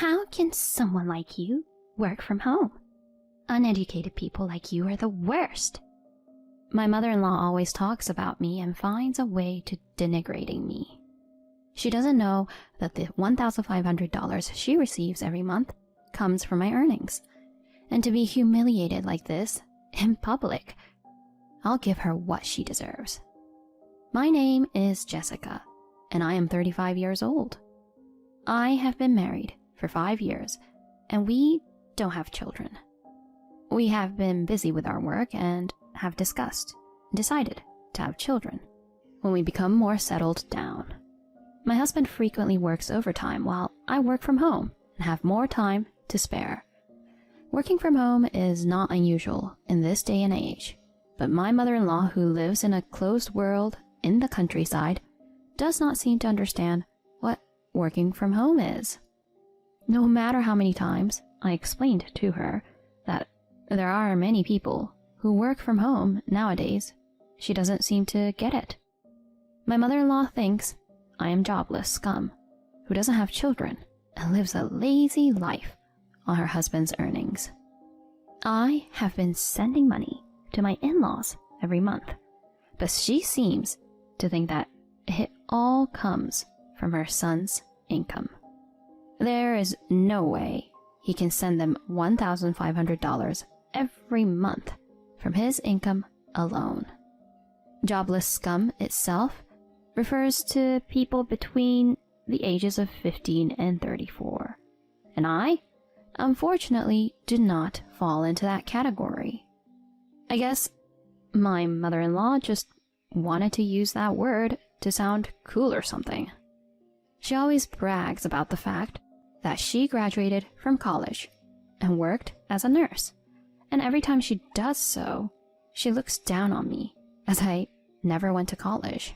How can someone like you work from home? Uneducated people like you are the worst. My mother-in-law always talks about me and finds a way to denigrating me. She doesn't know that the $1,500 she receives every month comes from my earnings. And to be humiliated like this, in public, I'll give her what she deserves. My name is Jessica, and I am 35 years old. I have been married for 5 years, and we don't have children. We have been busy with our work and have decided to have children when we become more settled down. My husband frequently works overtime while I work from home and have more time to spare. Working from home is not unusual in this day and age, but my mother-in-law, who lives in a closed world in the countryside, does not seem to understand what working from home is. No matter how many times I explained to her that there are many people who work from home nowadays, she doesn't seem to get it. My mother-in-law thinks I am jobless scum who doesn't have children and lives a lazy life on her husband's earnings. I have been sending money to my in-laws every month, but she seems to think that it all comes from her son's income. There is no way he can send them $1,500 every month from his income alone. Jobless scum itself refers to people between the ages of 15 and 34, and I, unfortunately, do not fall into that category. I guess my mother-in-law just wanted to use that word to sound cool or something. She always brags about the fact that she graduated from college and worked as a nurse, and every time she does so, she looks down on me as I never went to college.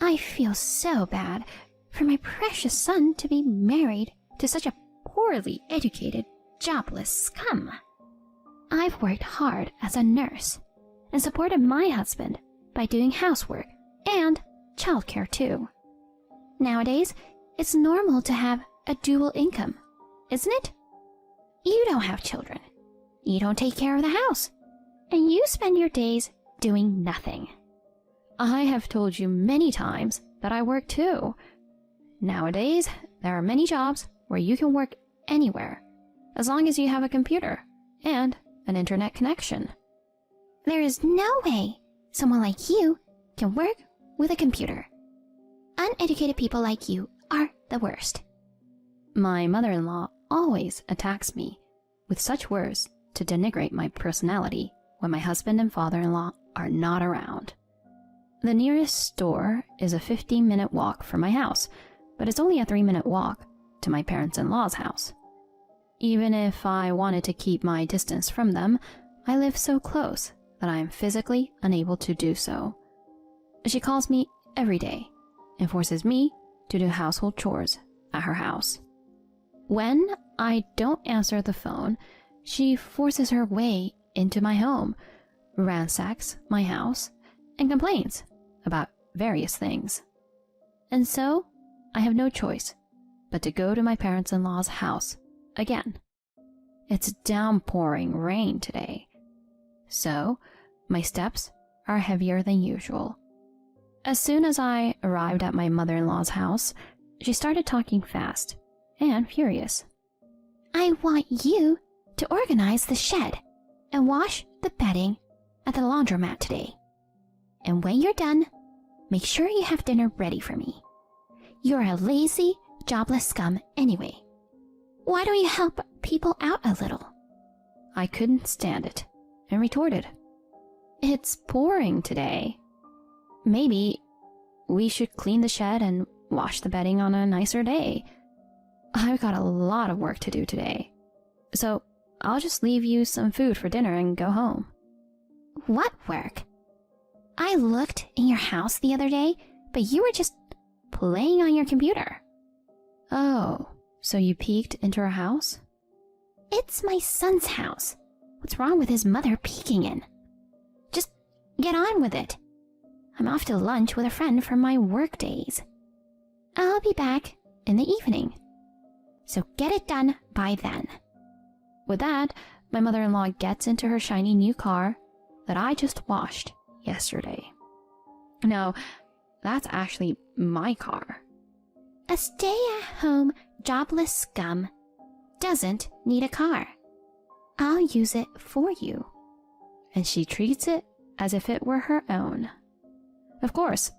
I feel so bad for my precious son to be married to such a poorly educated, jobless scum. I've worked hard as a nurse and supported my husband by doing housework and childcare too. Nowadays, it's normal to have a dual income, isn't it? You don't have children. You don't take care of the house. And you spend your days doing nothing. I have told you many times that I work too. Nowadays, there are many jobs where you can work anywhere, as long as you have a computer and an internet connection. There is no way someone like you can work with a computer. Uneducated people like you are the worst. My mother-in-law always attacks me with such words to denigrate my personality when my husband and father-in-law are not around. The nearest store is a 15-minute walk from my house, but it's only a 3-minute walk to my parents-in-law's house. Even if I wanted to keep my distance from them, I live so close that I am physically unable to do so. She calls me every day and forces me to do household chores at her house. When I don't answer the phone, she forces her way into my home, ransacks my house, and complains about various things. And so, I have no choice but to go to my parents-in-law's house again. It's downpouring rain today, so my steps are heavier than usual. As soon as I arrived at my mother-in-law's house, she started talking fast and furious. I want you to organize the shed and wash the bedding at the laundromat today. And when you're done, make sure you have dinner ready for me. You're a lazy, jobless scum anyway. Why don't you help people out a little? I couldn't stand it and retorted, It's pouring today. Maybe we should clean the shed and wash the bedding on a nicer day. I've got a lot of work to do today, so I'll just leave you some food for dinner and go home. What work? I looked in your house the other day, but you were just playing on your computer. Oh, so you peeked into our house? It's my son's house. What's wrong with his mother peeking in? Just get on with it. I'm off to lunch with a friend from my work days. I'll be back in the evening. so get it done by then. With that, my mother-in-law gets into her shiny new car that I just washed yesterday. No, that's actually my car. A stay-at-home, jobless scum doesn't need a car. I'll use it for you. And she treats it as if it were her own. Of course,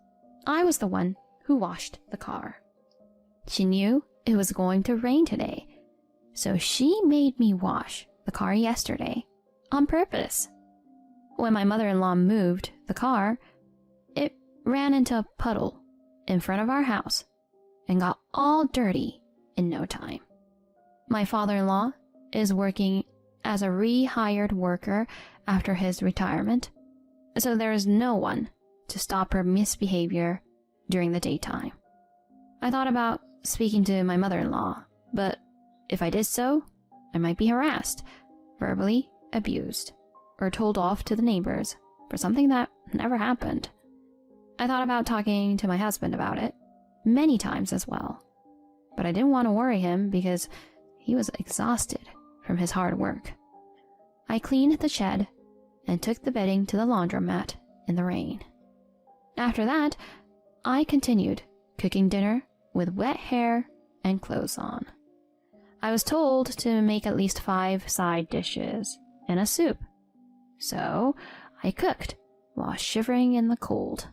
I was the one who washed the car. She knew it was going to rain today, so she made me wash the car yesterday on purpose. When my mother-in-law moved the car, it ran into a puddle in front of our house and got all dirty in no time. My father-in-law is working as a rehired worker after his retirement, so there is no one to stop her misbehavior during the daytime. I thought about speaking to my mother-in-law, but if I did so, I might be harassed, verbally abused, or told off to the neighbors for something that never happened. I thought about talking to my husband about it many times as well, but I didn't want to worry him because he was exhausted from his hard work. I cleaned the shed and took the bedding to the laundromat in the rain. After that, I continued cooking dinner with wet hair and clothes on. I was told to make at least 5 side dishes and a soup, so I cooked while shivering in the cold.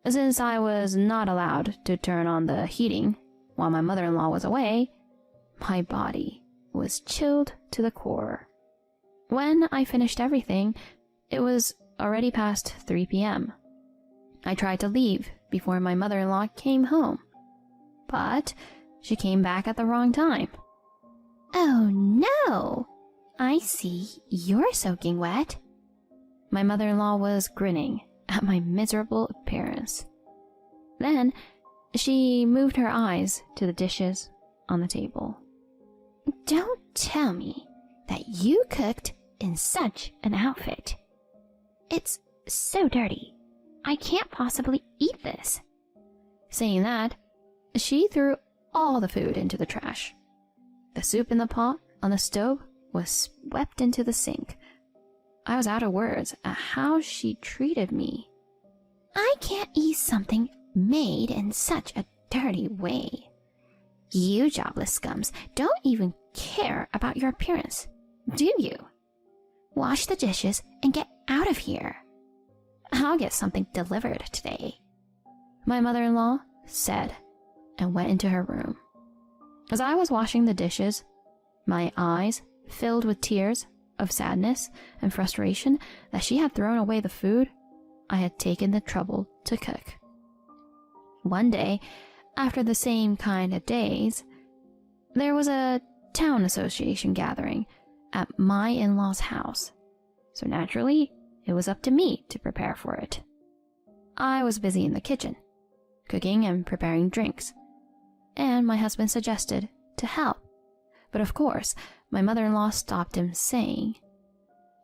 Since I was not allowed to turn on the heating while my mother-in-law was away, my body was chilled to the core. When I finished everything, it was already past 3 p.m. I tried to leave before my mother-in-law came home, but she came back at the wrong time. Oh no! I see you're soaking wet. My mother-in-law was grinning at my miserable appearance. Then she moved her eyes to the dishes on the table. Don't tell me that you cooked in such an outfit. It's so dirty. I can't possibly eat this. Saying that, she threw all the food into the trash. The soup in the pot on the stove was swept into the sink. I was out of words at how she treated me. I can't eat something made in such a dirty way. You jobless scums don't even care about your appearance, do you? Wash the dishes and get out of here. I'll get something delivered today, my mother-in-law said, and went into her room. As I was washing the dishes, my eyes filled with tears of sadness and frustration that she had thrown away the food I had taken the trouble to cook. One day, after the same kind of days, there was a town association gathering at my in-laws' house, so naturally, it was up to me to prepare for it. I was busy in the kitchen, cooking and preparing drinks, and my husband suggested to help. But of course, my mother-in-law stopped him, saying,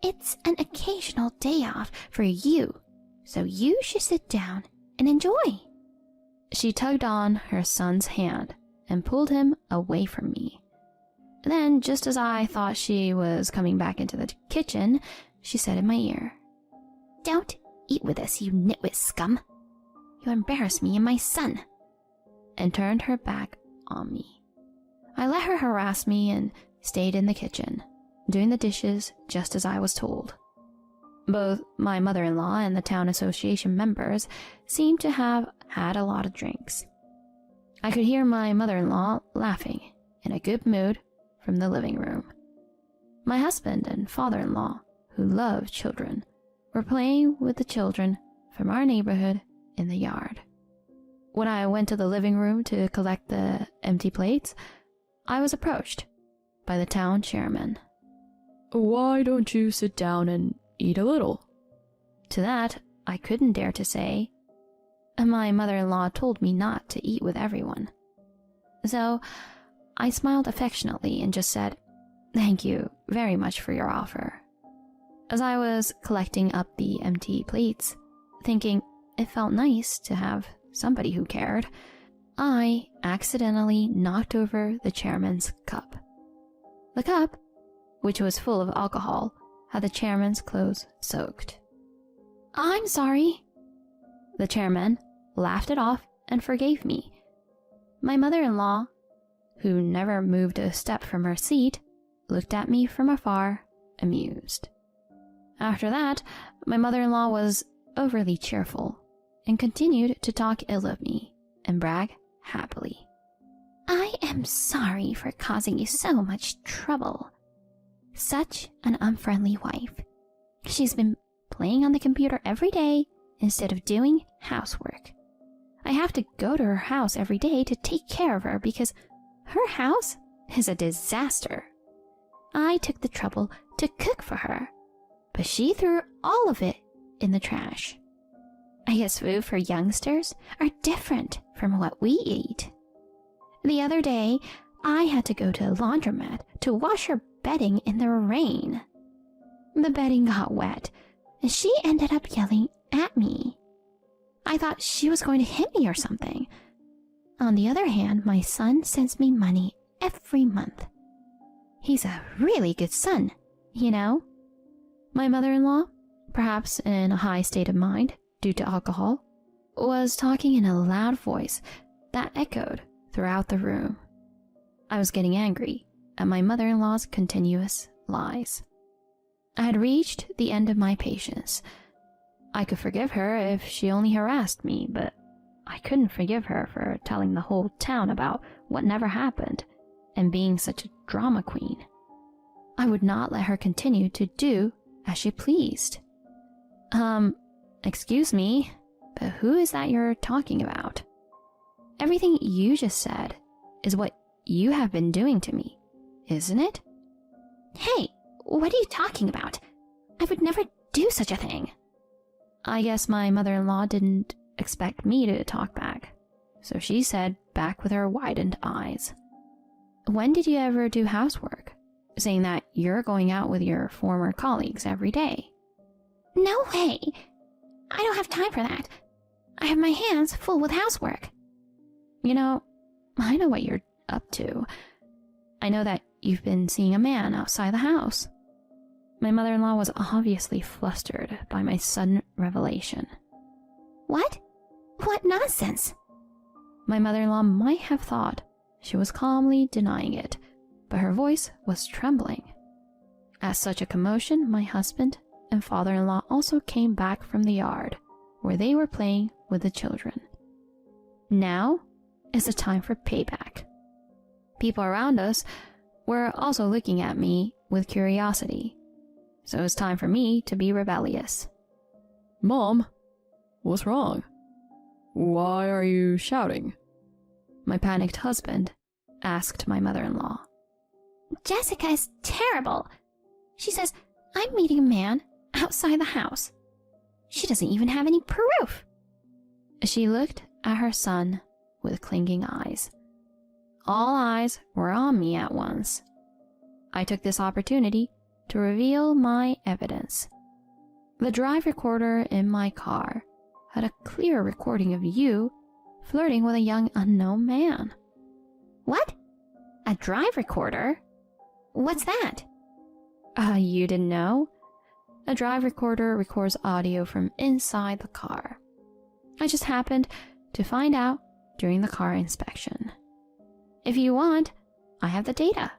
"It's an occasional day off for you, so you should sit down and enjoy." She tugged on her son's hand and pulled him away from me. Then, just as I thought she was coming back into the kitchen, she said in my ear, "Don't eat with us, you nitwit scum. You embarrass me and my son," and turned her back on me. I let her harass me and stayed in the kitchen, doing the dishes just as I was told. Both my mother-in-law and the town association members seemed to have had a lot of drinks. I could hear my mother-in-law laughing in a good mood from the living room. My husband and father-in-law, who love children, were playing with the children from our neighborhood in the yard. When I went to the living room to collect the empty plates, I was approached by the town chairman. "Why don't you sit down and eat a little?" To that, I couldn't dare to say, "My mother-in-law told me not to eat with everyone." So I smiled affectionately and just said, "Thank you very much for your offer." As I was collecting up the empty plates, thinking it felt nice to have somebody who cared, I accidentally knocked over the chairman's cup. The cup, which was full of alcohol, had the chairman's clothes soaked. "I'm sorry." The chairman laughed it off and forgave me. My mother-in-law, who never moved a step from her seat, looked at me from afar, amused. After that, my mother-in-law was overly cheerful and continued to talk ill of me and brag happily. "I am sorry for causing you so much trouble. Such an unfriendly wife. She's been playing on the computer every day instead of doing housework. I have to go to her house every day to take care of her because her house is a disaster. I took the trouble to cook for her, but she threw all of it in the trash. I guess food for youngsters are different from what we eat. The other day, I had to go to a laundromat to wash her bedding in the rain. The bedding got wet, and she ended up yelling at me. I thought she was going to hit me or something. On the other hand, my son sends me money every month. He's a really good son, you know." My mother-in-law, perhaps in a high state of mind due to alcohol, was talking in a loud voice that echoed throughout the room. I was getting angry at my mother-in-law's continuous lies. I had reached the end of my patience. I could forgive her if she only harassed me, but I couldn't forgive her for telling the whole town about what never happened and being such a drama queen. I would not let her continue to do as she pleased. Excuse me, but who is that you're talking about? Everything you just said is what you have been doing to me, isn't it?" "Hey, what are you talking about? I would never do such a thing." I guess my mother-in-law didn't expect me to talk back, so she said back with her widened eyes, "When did you ever do housework, saying that you're going out with your former colleagues every day?" "No way! I don't have time for that. I have my hands full with housework." "You know, I know what you're up to. I know that you've been seeing a man outside the house." My mother-in-law was obviously flustered by my sudden revelation. "What? What nonsense!" My mother-in-law might have thought she was calmly denying it, but her voice was trembling. At such a commotion, my husband and father-in-law also came back from the yard, where they were playing with the children. Now is the time for payback. People around us were also looking at me with curiosity, so it was time for me to be rebellious. "Mom, what's wrong? Why are you shouting?" My panicked husband asked my mother-in-law. "Jessica is terrible. She says I'm meeting a man outside the house. She doesn't even have any proof." She looked at her son with clinging eyes. All eyes were on me at once. I took this opportunity to reveal my evidence. The drive recorder in my car had a clear recording of you flirting with a young unknown man. "What? A drive recorder? What's that?" You didn't know? A drive recorder records audio from inside the car. I just happened to find out during the car inspection. If you want, I have the data,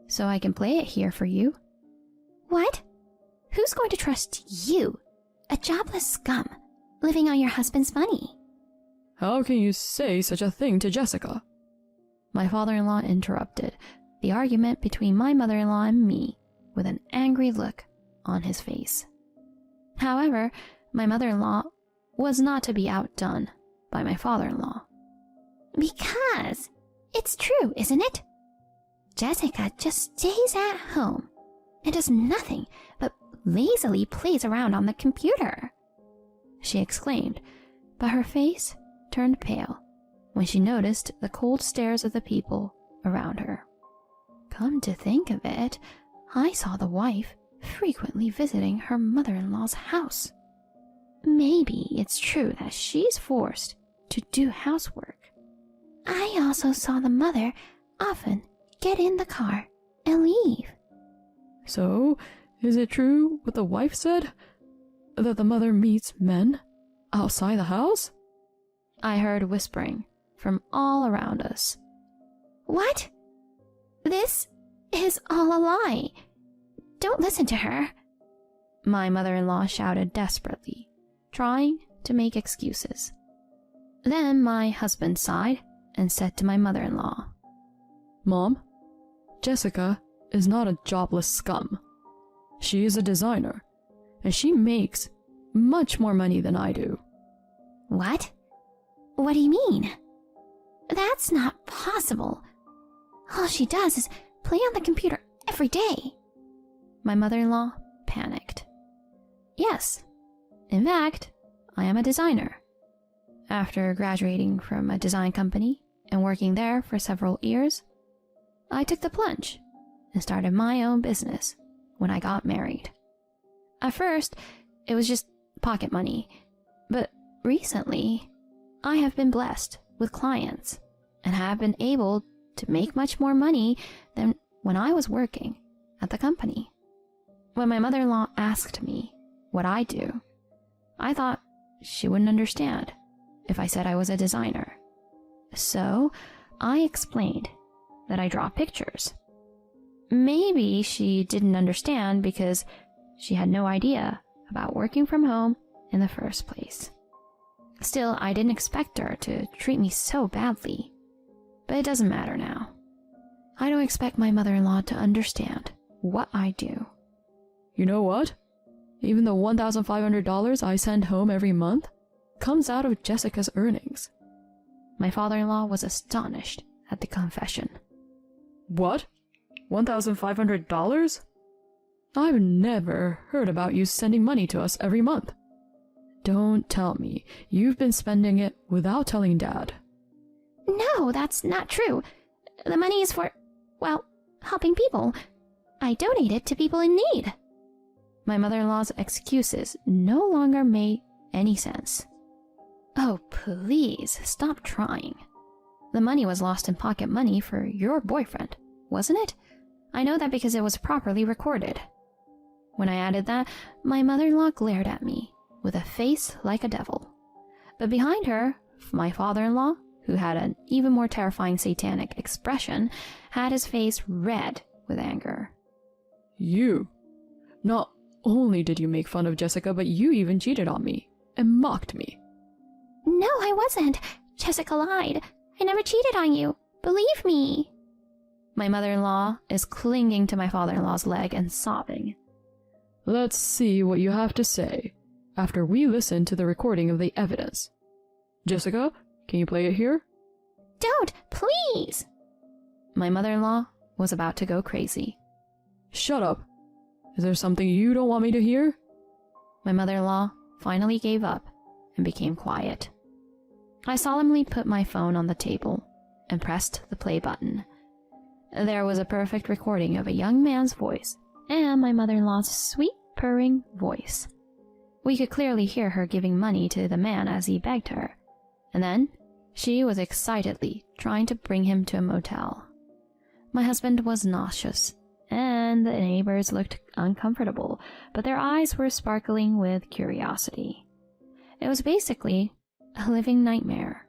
so I can play it here for you." "What? Who's going to trust you, a jobless scum, living on your husband's money?" "How can you say such a thing to Jessica?" My father-in-law interrupted the argument between my mother-in-law and me with an angry look on his face. However, my mother-in-law was not to be outdone by my father-in-law. "Because it's true, isn't it? Jessica just stays at home and does nothing but lazily plays around on the computer," she exclaimed, but her face turned pale when she noticed the cold stares of the people around her. Come to think of it, I saw the wife frequently visiting her mother-in-law's house. Maybe it's true that she's forced to do housework. also saw the mother often get in the car and leave. So, is it true what the wife said? That the mother meets men outside the house? I heard whispering from all around us. What? This is all a lie. Don't listen to her. My mother-in-law shouted desperately, trying to make excuses. Then my husband sighed and said to my mother-in-law, Mom, Jessica is not a jobless scum. She is a designer, and she makes much more money than I do. What? What do you mean? That's not possible. All she does is play on the computer every day. My mother-in-law panicked. Yes, in fact, I am a designer. After graduating from a design company and working there for several years, I took the plunge and started my own business when I got married. At first, it was just pocket money, but recently, I have been blessed with clients and have been able to make much more money than when I was working at the company. When my mother-in-law asked me what I do, I thought she wouldn't understand if I said I was a designer. So I explained that I draw pictures. Maybe she didn't understand because she had no idea about working from home in the first place. Still, I didn't expect her to treat me so badly. But it doesn't matter now. I don't expect my mother-in-law to understand what I do. You know what? Even the $1,500 I send home every month comes out of Jessica's earnings. My father-in-law was astonished at the confession. What? $1,500? I've never heard about you sending money to us every month. Don't tell me you've been spending it without telling Dad. No, that's not true. The money is for, well, helping people. I donate it to people in need. My mother-in-law's excuses no longer made any sense. Oh, please, stop trying. The money was lost in pocket money for your boyfriend, wasn't it? I know that because it was properly recorded. When I added that, my mother-in-law glared at me with a face like a devil. But behind her, my father-in-law, who had an even more terrifying satanic expression, had his face red with anger. You. Not only did you make fun of Jessica, but you even cheated on me and mocked me. No, I wasn't. Jessica lied. I never cheated on you. Believe me. My mother-in-law is clinging to my father-in-law's leg and sobbing. Let's see what you have to say after we listen to the recording of the evidence. Jessica, can you play it here? Don't, please. My mother-in-law was about to go crazy. Shut up. Is there something you don't want me to hear? My mother-in-law finally gave up and became quiet. I solemnly put my phone on the table and pressed the play button. There was a perfect recording of a young man's voice and my mother-in-law's sweet purring voice. We could clearly hear her giving money to the man as he begged her, and then she was excitedly trying to bring him to a motel. My husband was nauseous, and the neighbors looked uncomfortable, but their eyes were sparkling with curiosity. It was basically a living nightmare.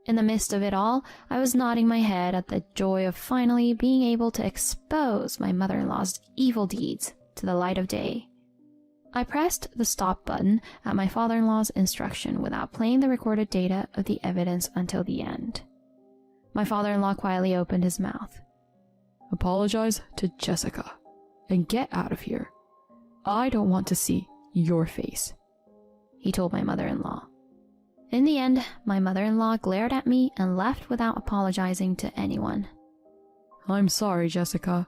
In the midst of it all, I was nodding my head at the joy of finally being able to expose my mother-in-law's evil deeds to the light of day. I pressed the stop button at my father-in-law's instruction without playing the recorded data of the evidence until the end. My father-in-law quietly opened his mouth. Apologize to Jessica and get out of here. I don't want to see your face, he told my mother-in-law. In the end, my mother-in-law glared at me and left without apologizing to anyone. I'm sorry, Jessica.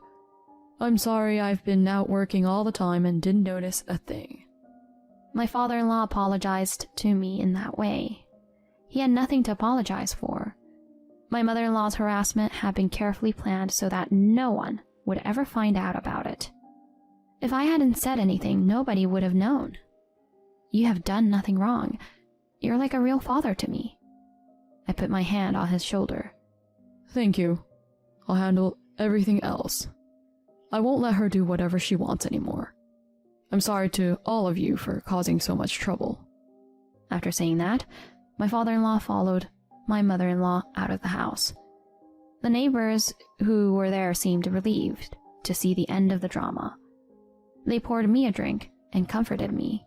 I'm sorry I've been out working all the time and didn't notice a thing. My father-in-law apologized to me in that way. He had nothing to apologize for. My mother-in-law's harassment had been carefully planned so that no one would ever find out about it. If I hadn't said anything, nobody would have known. You have done nothing wrong. You're like a real father to me. I put my hand on his shoulder Thank you. I'll handle everything else. I won't let her do whatever she wants anymore. I'm sorry to all of you for causing so much trouble." After saying that, my father-in-law followed my mother-in-law out of the house. The neighbors who were there seemed relieved to see the end of the drama. They poured me a drink and comforted me.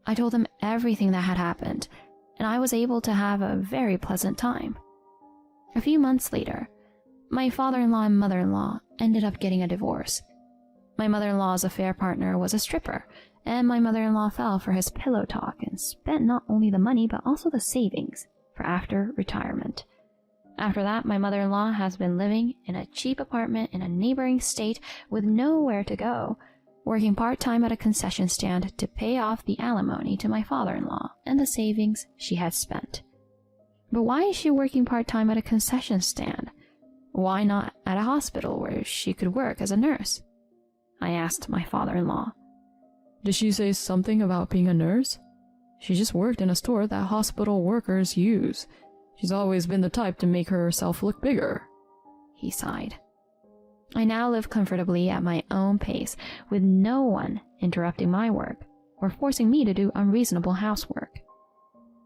I told them everything that had happened, and I was able to have a very pleasant time. A few months later, my father-in-law and mother-in-law ended up getting a divorce. My mother-in-law's affair partner was a stripper, and my mother-in-law fell for his pillow talk and spent not only the money but also the savings for after retirement. After that, my mother-in-law has been living in a cheap apartment in a neighboring state with nowhere to go, working part-time at a concession stand to pay off the alimony to my father-in-law and the savings she had spent. But why is she working part-time at a concession stand? Why not at a hospital where she could work as a nurse? I asked my father-in-law. Did she say something about being a nurse? She just worked in a store that hospital workers use. She's always been the type to make herself look bigger. He sighed. I now live comfortably at my own pace, with no one interrupting my work or forcing me to do unreasonable housework.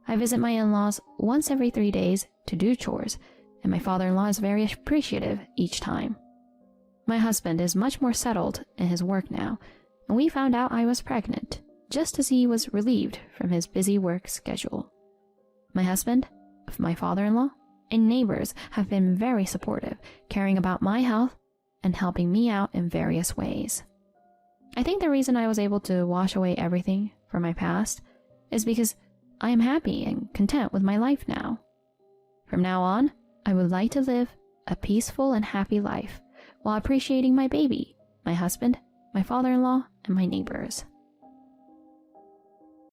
I visit my in-laws once every 3 days to do chores, and my father-in-law is very appreciative each time. My husband is much more settled in his work now, and we found out I was pregnant, just as he was relieved from his busy work schedule. My husband, my father-in-law, and neighbors have been very supportive, caring about my health and helping me out in various ways. I think the reason I was able to wash away everything from my past is because I am happy and content with my life now. From now on, I would like to live a peaceful and happy life while appreciating my baby, my husband, my father-in-law, and my neighbors.